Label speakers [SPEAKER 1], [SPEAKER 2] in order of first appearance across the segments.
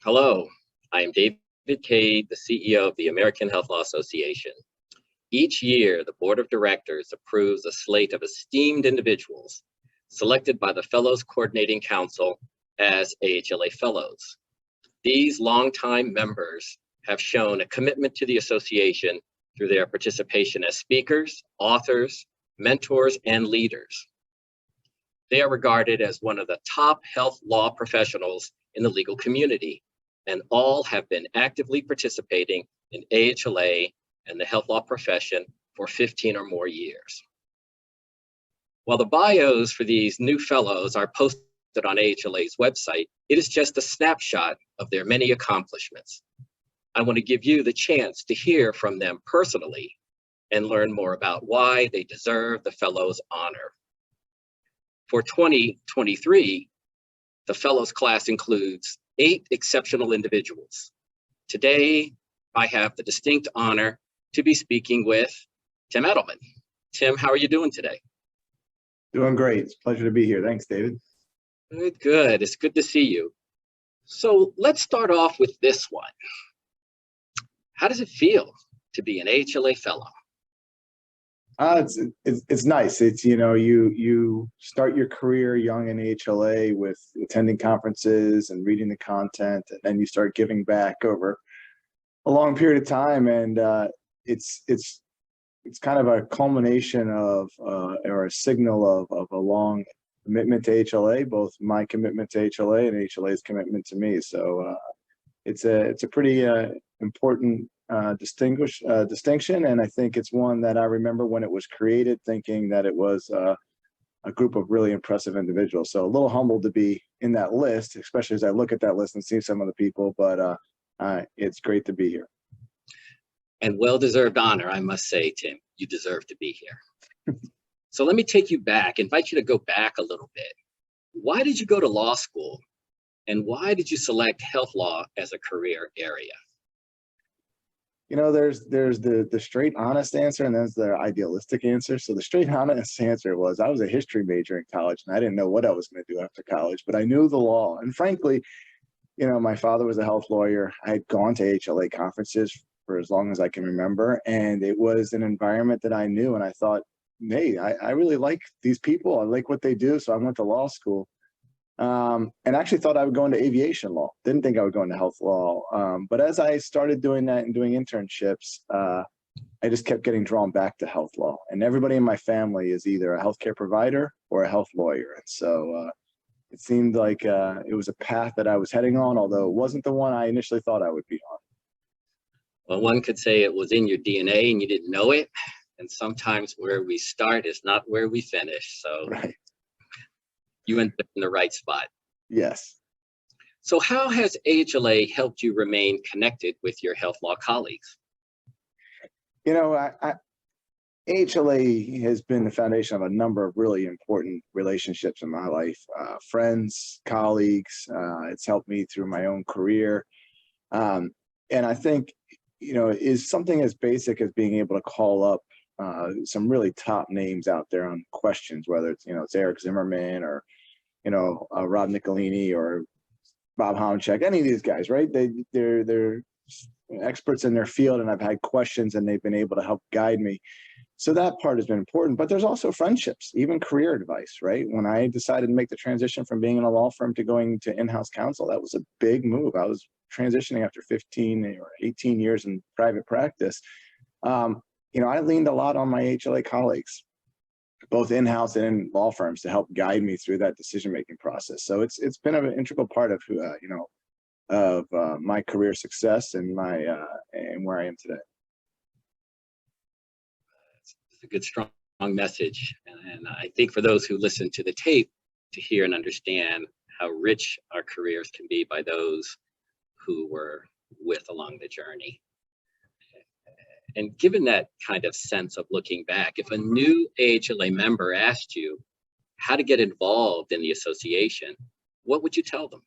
[SPEAKER 1] Hello, I am David Cade, the CEO of the American Health Law Association. Each year, the Board of Directors approves a slate of esteemed individuals selected by the Fellows Coordinating Council as AHLA Fellows. These longtime members have shown a commitment to the association through their participation as speakers, authors, mentors, and leaders. They are regarded as one of the top health law professionals in the legal community, and all have been actively participating in AHLA and the health law profession for 15 or more years. While the bios for these new fellows are posted on AHLA's website, it is just a snapshot of their many accomplishments. I want to give you the chance to hear from them personally and learn more about why they deserve the Fellows honor. For 2023, the Fellows class includes 8 exceptional individuals. Today, I have the distinct honor to be speaking with Tim Adelman. Tim, how are you doing today?
[SPEAKER 2] Doing great. It's a pleasure to be here. Thanks, David.
[SPEAKER 1] Good. It's good to see you. So let's start off with this one. How does it feel to be an AHLA Fellow?
[SPEAKER 2] It's nice. It's, you start your career young in AHLA with attending conferences and reading the content, and then you start giving back over a long period of time. And it's kind of a culmination of or a signal of a long commitment to AHLA, both my commitment to AHLA and AHLA's commitment to me. So it's a pretty important distinction, and I think it's one that I remember when it was created, thinking that it was a group of really impressive individuals. So a little humbled to be in that list, especially as I look at that list and see some of the people, but it's great to be here.
[SPEAKER 1] And well-deserved honor, I must say, Tim. You deserve to be here. So let me take you back, invite you to go back a little bit. Why did you go to law school, and why did you select health law as a career area?
[SPEAKER 2] There's the straight honest answer, and there's the idealistic answer. So the straight honest answer was I was a history major in college, and I didn't know what I was going to do after college, but I knew the law. And frankly, my father was a health lawyer. I had gone to AHLA conferences for as long as I can remember, and it was an environment that I knew, and I thought, hey, I really like these people. I like what they do, so I went to law school. And actually thought I would go into aviation law. Didn't think I would go into health law. But as I started doing that and doing internships, I just kept getting drawn back to health law. And everybody in my family is either a healthcare provider or a health lawyer. And so it seemed like it was a path that I was heading on, although it wasn't the one I initially thought I would be on.
[SPEAKER 1] Well, one could say it was in your DNA and you didn't know it. And sometimes where we start is not where we finish. So
[SPEAKER 2] right.
[SPEAKER 1] You ended up in the right spot.
[SPEAKER 2] Yes.
[SPEAKER 1] So how has AHLA helped you remain connected with your health law colleagues?
[SPEAKER 2] AHLA has been the foundation of a number of really important relationships in my life. Friends, colleagues, it's helped me through my own career. And I think, is something as basic as being able to call up some really top names out there on questions, whether it's, it's Eric Zimmerman or, Rob Nicolini or Bob Homchek, any of these guys, right? They're experts in their field, and I've had questions and they've been able to help guide me. So that part has been important, but there's also friendships, even career advice, right? When I decided to make the transition from being in a law firm to going to in-house counsel, that was a big move. I was transitioning after 15 or 18 years in private practice. I leaned a lot on my AHLA colleagues, both in-house and in law firms, to help guide me through that decision-making process. So it's been an integral part of my career success and and where I am today.
[SPEAKER 1] It's a good, strong message, and I think for those who listen to the tape to hear and understand how rich our careers can be by those who were with along the journey. And given that kind of sense of looking back, if a new AHLA member asked you how to get involved in the association, what would you tell them?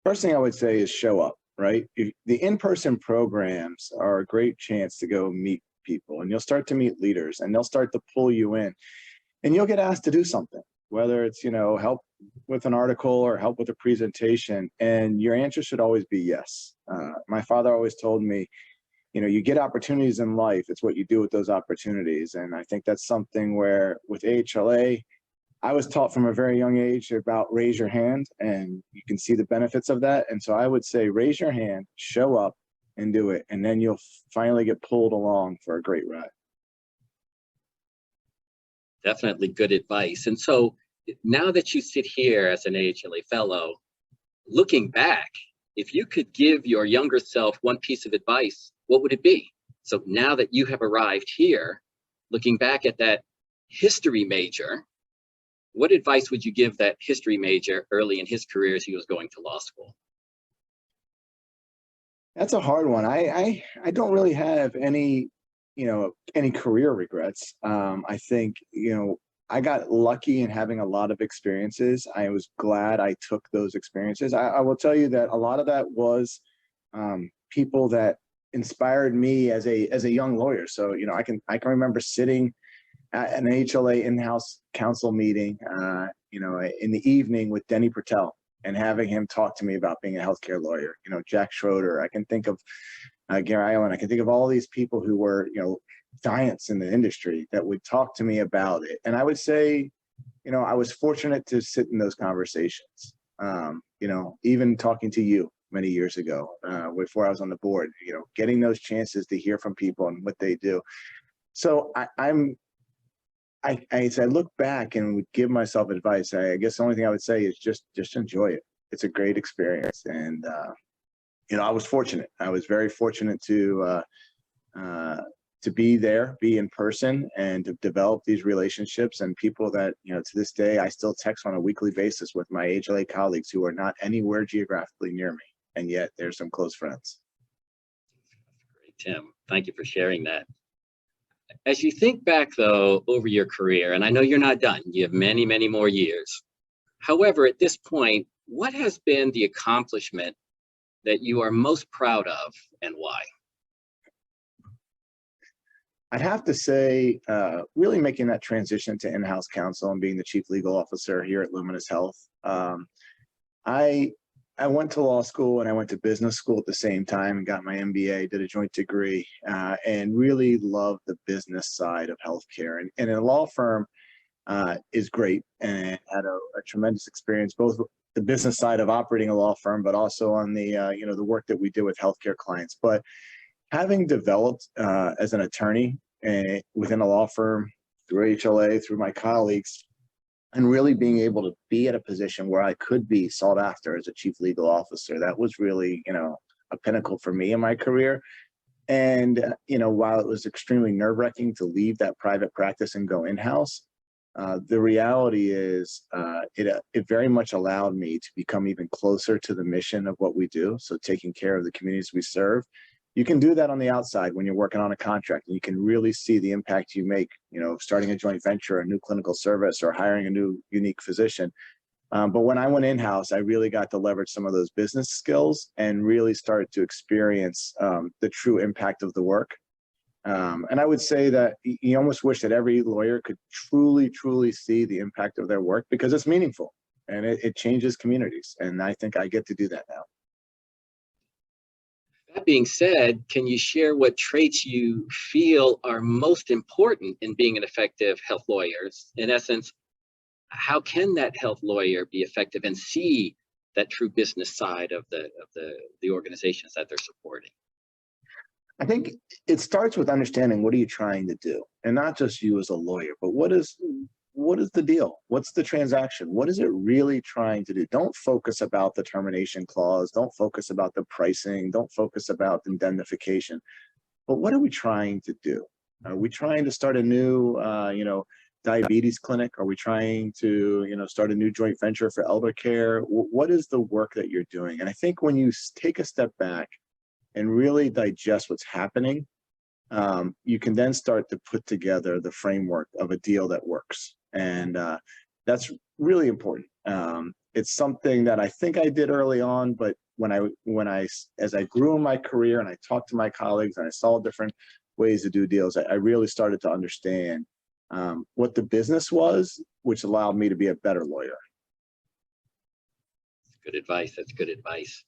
[SPEAKER 2] First thing I would say is show up, right? The in-person programs are a great chance to go meet people, and you'll start to meet leaders, and they'll start to pull you in, and you'll get asked to do something, whether it's, help with an article or help with a presentation? And your answer should always be yes. My father always told me, you know, you get opportunities in life, it's what you do with those opportunities. And I think that's something where with AHLA, I was taught from a very young age about raise your hand, and you can see the benefits of that. And so I would say, raise your hand, show up and do it. And then you'll finally get pulled along for a great ride.
[SPEAKER 1] Definitely good advice. And so now that you sit here as an AHLA Fellow, looking back, if you could give your younger self one piece of advice, what would it be? So now that you have arrived here, looking back at that history major, what advice would you give that history major early in his career as he was going to law school?
[SPEAKER 2] That's a hard one. I don't really have any, you know, any career regrets. I think, you know, I got lucky in having a lot of experiences. I was glad I took those experiences. I will tell you that a lot of that was people that inspired me as a young lawyer. So, you know, I can remember sitting at an AHLA in-house counsel meeting, you know, in the evening with Denny Patel and having him talk to me about being a healthcare lawyer. You know, Jack Schroeder. I can think of Gary Allen. I can think of all these people who were, you know, giants in the industry that would talk to me about it. And I would say, you know, I was fortunate to sit in those conversations. You know, even talking to you many years ago, before I was on the board, you know, getting those chances to hear from people and what they do. So as I look back and would give myself advice, I guess the only thing I would say is just enjoy it. It's a great experience. And, you know, I was fortunate. I was very fortunate to be there, be in person, and to develop these relationships and people that, you know, to this day, I still text on a weekly basis with my AHLA colleagues who are not anywhere geographically near me. And yet they're some close friends.
[SPEAKER 1] Great, Tim. Thank you for sharing that. As you think back, though, over your career, and I know you're not done, you have many, many more years. However, at this point, what has been the accomplishment that you are most proud of and why?
[SPEAKER 2] I'd have to say, really making that transition to in-house counsel and being the chief legal officer here at Luminis Health. I went to law school and I went to business school at the same time and got my MBA, did a joint degree, and really loved the business side of healthcare. And a law firm is great, and had a tremendous experience, both the business side of operating a law firm, but also on the, you know, the work that we do with healthcare clients. But having developed as an attorney within a law firm, through AHLA, through my colleagues, and really being able to be at a position where I could be sought after as a chief legal officer, that was really, you know, a pinnacle for me in my career. And, you know, while it was extremely nerve-wracking to leave that private practice and go in-house, the reality is it very much allowed me to become even closer to the mission of what we do. So taking care of the communities we serve. You can do that on the outside when you're working on a contract, and you can really see the impact you make, you know, starting a joint venture, a new clinical service, or hiring a new unique physician. But when I went in-house, I really got to leverage some of those business skills and really started to experience the true impact of the work. And I would say that you almost wish that every lawyer could truly, truly see the impact of their work, because it's meaningful and it changes communities. And I think I get to do that now.
[SPEAKER 1] That being said, can you share what traits you feel are most important in being an effective health lawyer? In essence, how can that health lawyer be effective and see that true business side of the organizations that they're supporting?
[SPEAKER 2] I think it starts with understanding, what are you trying to do? And not just you as a lawyer, but what is the deal? What's the transaction? What is it really trying to do? Don't focus about the termination clause. Don't focus about the pricing. Don't focus about indemnification. But what are we trying to do? Are we trying to start a new, you know, diabetes clinic? Are we trying to, you know, start a new joint venture for elder care? What is the work that you're doing? And I think when you take a step back and really digest what's happening, you can then start to put together the framework of a deal that works. And that's really important. It's something that I think I did early on, but as I grew in my career and I talked to my colleagues and I saw different ways to do deals, I really started to understand what the business was, which allowed me to be a better lawyer.
[SPEAKER 1] Good advice. That's good advice.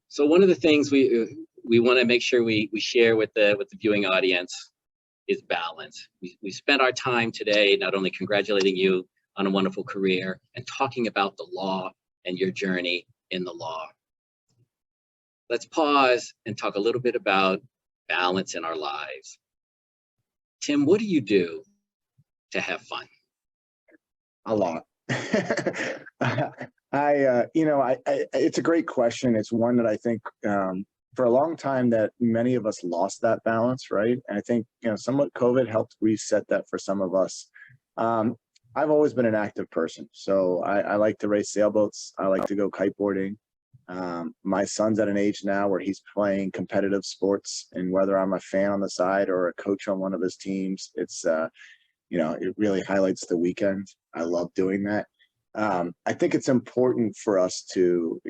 [SPEAKER 1] So one of the things we want to make sure we share with the viewing audience is balance. We spent our time today not only congratulating you on a wonderful career and talking about the law and your journey in the law. Let's pause and talk a little bit about balance in our lives. Tim, what do you do to have fun?
[SPEAKER 2] A lot. It's a great question. It's one that I think for a long time that many of us lost that balance, right? And I think, somewhat COVID helped reset that for some of us. I've always been an active person. So I like to race sailboats. I like to go kiteboarding. My son's at an age now where he's playing competitive sports, and whether I'm a fan on the side or a coach on one of his teams, it's, it really highlights the weekend. I love doing that. I think it's important for us to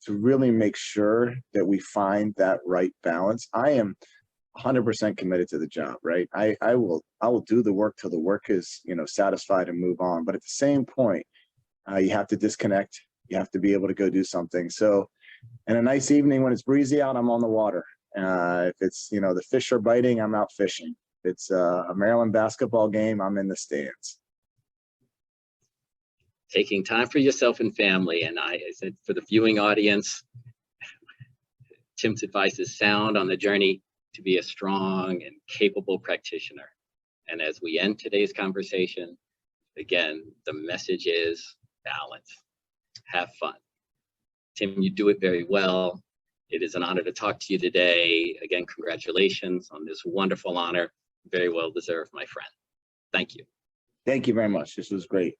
[SPEAKER 2] really make sure that we find that right balance. I am 100% committed to the job, right? I will do the work till the work is, satisfied and move on. But at the same point, you have to disconnect. You have to be able to go do something. So, and a nice evening when it's breezy out, I'm on the water. If it's, the fish are biting, I'm out fishing. If it's a Maryland basketball game, I'm in the stands.
[SPEAKER 1] Taking time for yourself and family. And I said, for the viewing audience, Tim's advice is sound on the journey to be a strong and capable practitioner. And as we end today's conversation, again, the message is balance. Have fun. Tim, you do it very well. It is an honor to talk to you today. Again, congratulations on this wonderful honor. Very well deserved, my friend. Thank you.
[SPEAKER 2] Thank you very much. This was great.